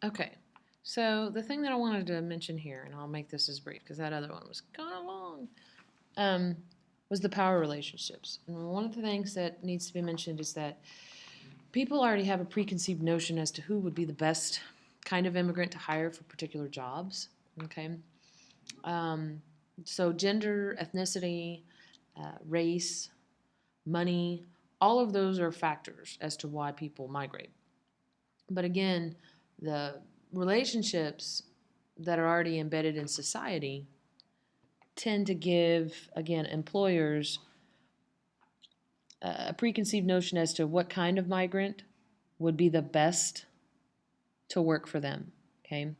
Okay. So the thing that I wanted to mention here, and I'll make this as brief because that other one was kind of long, um, was the power relationships. And one of the things that needs to be mentioned is that people already have a preconceived notion as to who would be the best kind of immigrant to hire for particular jobs. Okay. Um, so gender, ethnicity, race, money, all of those are factors as to why people migrate. But again, the relationships that are already embedded in society tend to give, again, employers a preconceived notion as to what kind of migrant would be the best to work for them. Okay.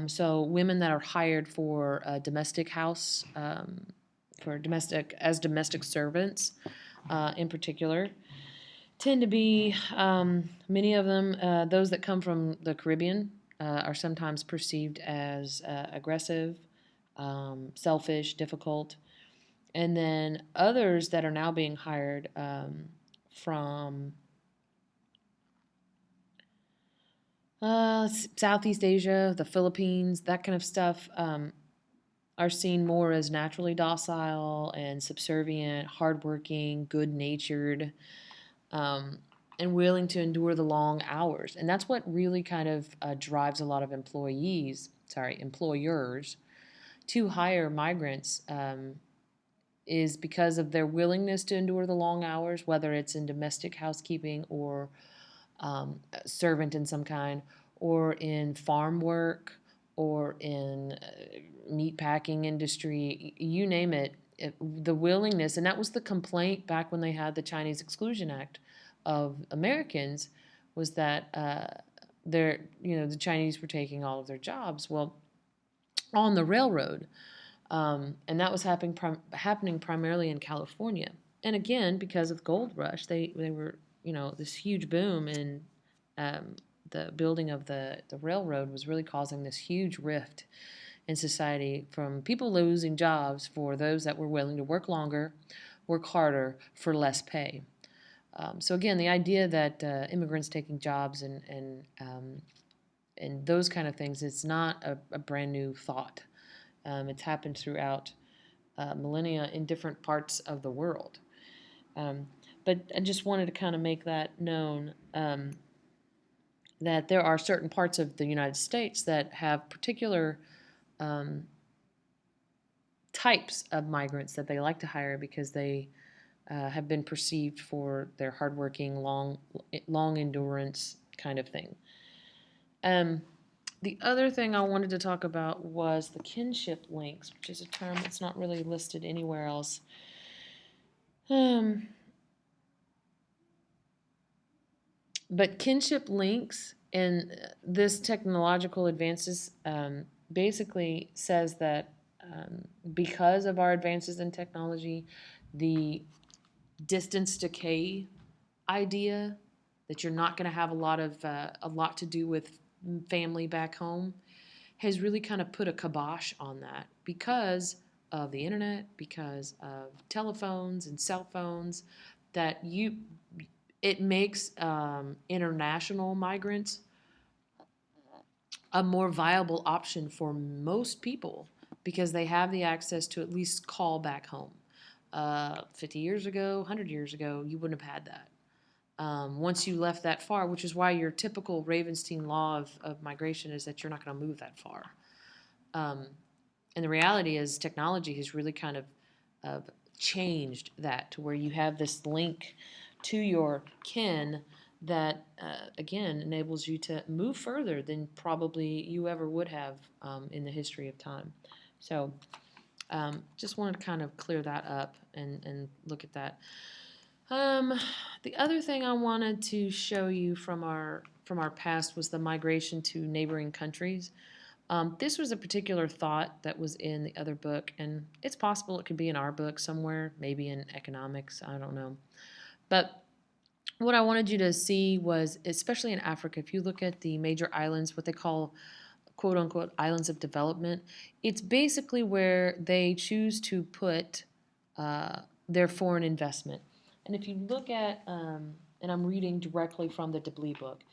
So women that are hired for a domestic house, for domestic servants, in particular, tend to be many of them. Those that come from the Caribbean are sometimes perceived as aggressive, selfish, difficult, and then others that are now being hired from Southeast Asia, the Philippines, that kind of stuff, are seen more as naturally docile and subservient, hardworking, good natured, um, and willing to endure the long hours. And that's what really kind of drives a lot of employers to hire migrants, is because of their willingness to endure the long hours, whether it's in domestic housekeeping or a servant in some kind, or in farm work, or in meat packing industry, you name it, the willingness, and that was the complaint back when they had the Chinese Exclusion Act of Americans, was that the Chinese were taking all of their jobs. Well, on the railroad, and that was happening primarily in California. And again, because of the gold rush, they were, this huge boom in um, the building of the railroad was really causing this huge rift in society from people losing jobs for those that were willing to work longer, work harder for less pay. So again, the idea that immigrants taking jobs and those kind of things, it's not a brand new thought. It's happened throughout millennia in different parts of the world. Um, but I just wanted to kind of make that known, that there are certain parts of the United States that have particular um, types of migrants that they like to hire because they have been perceived for their hardworking, long endurance kind of thing. Um, the other thing I wanted to talk about was the kinship links, which is a term that's not really listed anywhere else. Um, but kinship links and this technological advances basically says that because of our advances in technology, the distance decay idea that you're not going to have a lot to do with family back home has really kind of put a kibosh on that because of the internet, because of telephones and cell phones, that it makes international migrants a more viable option for most people because they have the access to at least call back home. 50 years ago, 100 years ago, you wouldn't have had that. Once you left that far, which is why your typical Ravenstein law of migration is that you're not going to move that far. Um, and the reality is, technology has really kind of changed that to where you have this link to your kin that, again, enables you to move further than probably you ever would have in the history of time. So, just wanted to kind of clear that up and look at that. Um, the other thing I wanted to show you from our past was the migration to neighboring countries. This was a particular thought that was in the other book, and it's possible it could be in our book somewhere, maybe in economics, I don't know. But what I wanted you to see was, especially in Africa, if you look at the major islands, what they call quote unquote islands of development, it's basically where they choose to put their foreign investment. And if you look at and I'm reading directly from the Deblis book.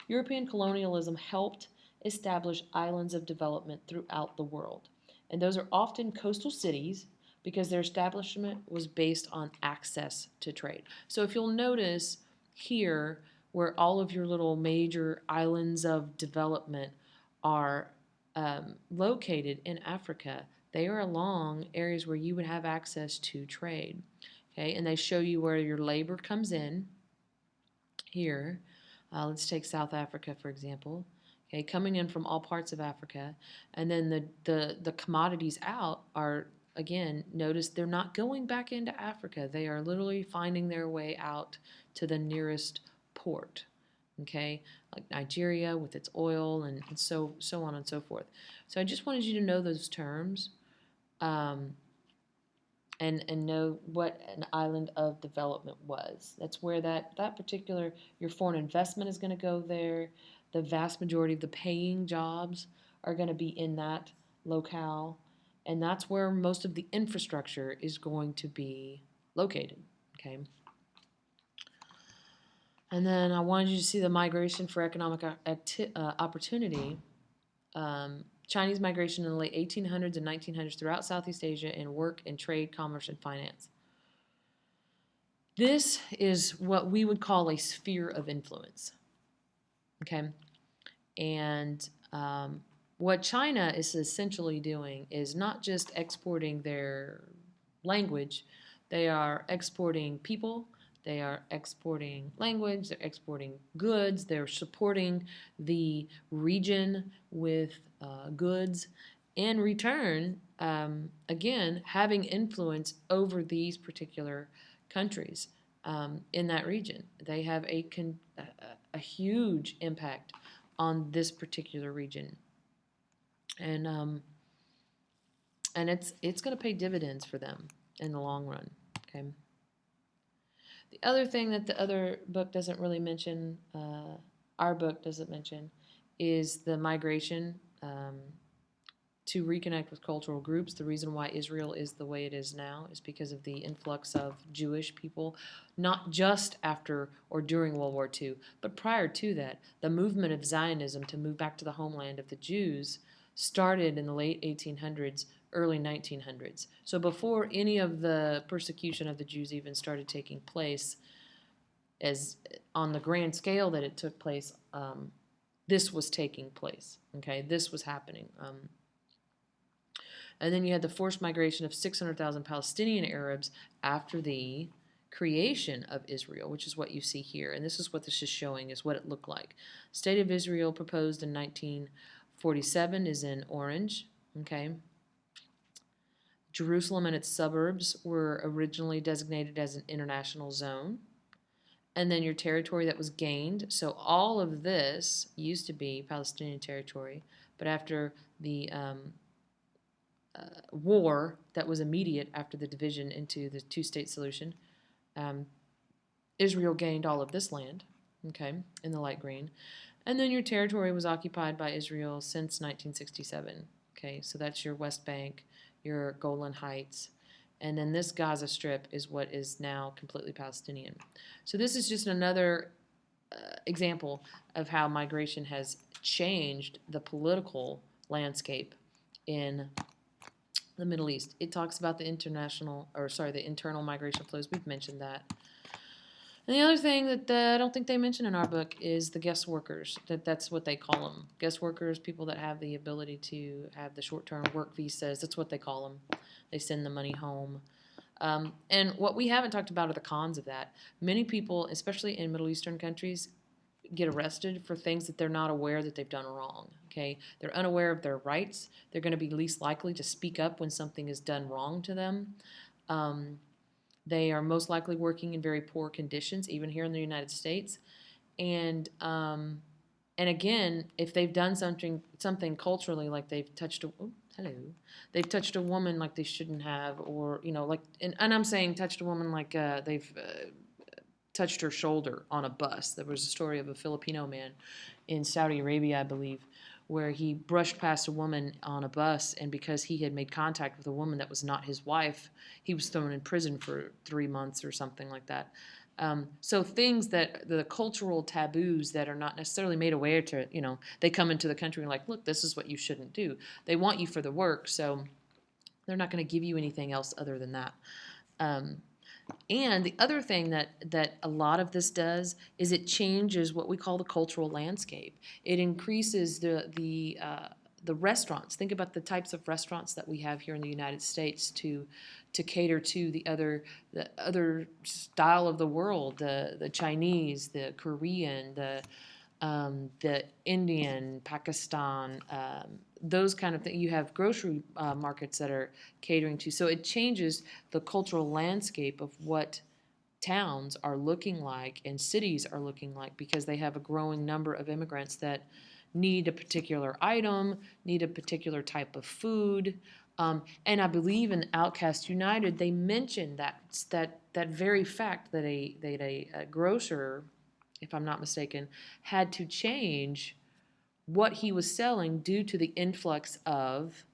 European colonialism helped establish islands of development throughout the world. And those are often coastal cities because their establishment was based on access to trade. So if you'll notice here, where all of your little major islands of development are located in Africa, they are along areas where you would have access to trade. Okay, and they show you where your labor comes in here. Let's take South Africa, for example. Okay, coming in from all parts of Africa. And then the commodities out are, again, notice they're not going back into Africa. They are literally finding their way out to the nearest port. Okay, like Nigeria with its oil and so on and so forth. So I just wanted you to know those terms. And know what an island of development was. That's where that particular, your foreign investment is going to go there. The vast majority of the paying jobs are going to be in that locale. And that's where most of the infrastructure is going to be located. Okay. And then I wanted you to see the migration for economic opportunity. Chinese migration in the late 1800s and 1900s throughout Southeast Asia in work and trade, commerce, and finance. This is what we would call a sphere of influence. Okay? And what China is essentially doing is not just exporting their language, they are exporting people, they are exporting language, they're exporting goods, they're supporting the region with goods. In return, again, having influence over these particular countries in that region. They have a huge impact on this particular region. And it's going to pay dividends for them in the long run. Okay. The other thing that the other book doesn't really mention, our book doesn't mention, is the migration to reconnect with cultural groups. The reason why Israel is the way it is now is because of the influx of Jewish people, not just after or during World War II, but prior to that. The movement of Zionism to move back to the homeland of the Jews started in the late 1800s, early 1900s. So before any of the persecution of the Jews even started taking place, as on the grand scale that it took place, this was taking place. Okay, this was happening. And then you had the forced migration of 600,000 Palestinian Arabs after the creation of Israel, which is what you see here. And this is what this is showing, is what it looked like. State of Israel proposed in 1947 is in orange. Okay. Jerusalem and its suburbs were originally designated as an international zone. And then your territory that was gained. So all of this used to be Palestinian territory, but after the war that was immediate after the division into the two-state solution, Israel gained all of this land, okay, in the light green. And then your territory was occupied by Israel since 1967, okay, so that's your West Bank, your Golan Heights, and then this Gaza Strip is what is now completely Palestinian. So this is just another example of how migration has changed the political landscape in the Middle East. It talks about the internal migration flows. We've mentioned that. And the other thing that I don't think they mention in our book is the guest workers. That's what they call them. Guest workers, people that have the ability to have the short-term work visas. That's what they call them. They send the money home. And what we haven't talked about are the cons of that. Many people, especially in Middle Eastern countries, get arrested for things that they're not aware that they've done wrong. Okay, they're unaware of their rights. They're going to be least likely to speak up when something is done wrong to them. They are most likely working in very poor conditions, even here in the United States. And again, if they've done something culturally, like they've touched they've touched a woman like they shouldn't have, or like, and I'm saying touched a woman like they've touched her shoulder on a bus. There was a story of a Filipino man in Saudi Arabia, I believe, where he brushed past a woman on a bus, and because he had made contact with a woman that was not his wife, he was thrown in prison for 3 months or something like that. So things that the cultural taboos that are not necessarily made aware to, they come into the country and like, look, this is what you shouldn't do. They want you for the work, so they're not going to give you anything else other than that. Um, and the other thing that a lot of this does is it changes what we call the cultural landscape. It increases the restaurants. Think about the types of restaurants that we have here in the United States to cater to the other style of the world, the Chinese, the Korean, the Indian, Pakistan, those kind of things. You have grocery markets that are catering to. So it changes the cultural landscape of what towns are looking like and cities are looking like because they have a growing number of immigrants that need a particular item, need a particular type of food. And I believe in Outcast United, they mentioned that very fact that a grocer, if I'm not mistaken, had to change what he was selling due to the influx of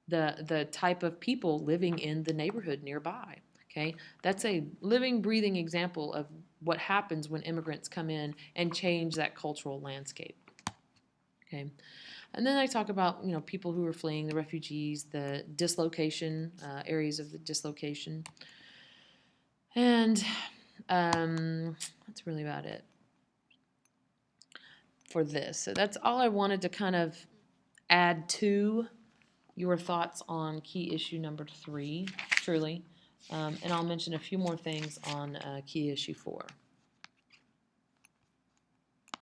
the type of people living in the neighborhood nearby. Okay, that's a living, breathing example of what happens when immigrants come in and change that cultural landscape. Okay, and then I talk about people who are fleeing, the refugees, the dislocation, areas of the dislocation, and that's really about it for this. So that's all I wanted to kind of add to your thoughts on key issue number 3, truly. And I'll mention a few more things on key issue 4.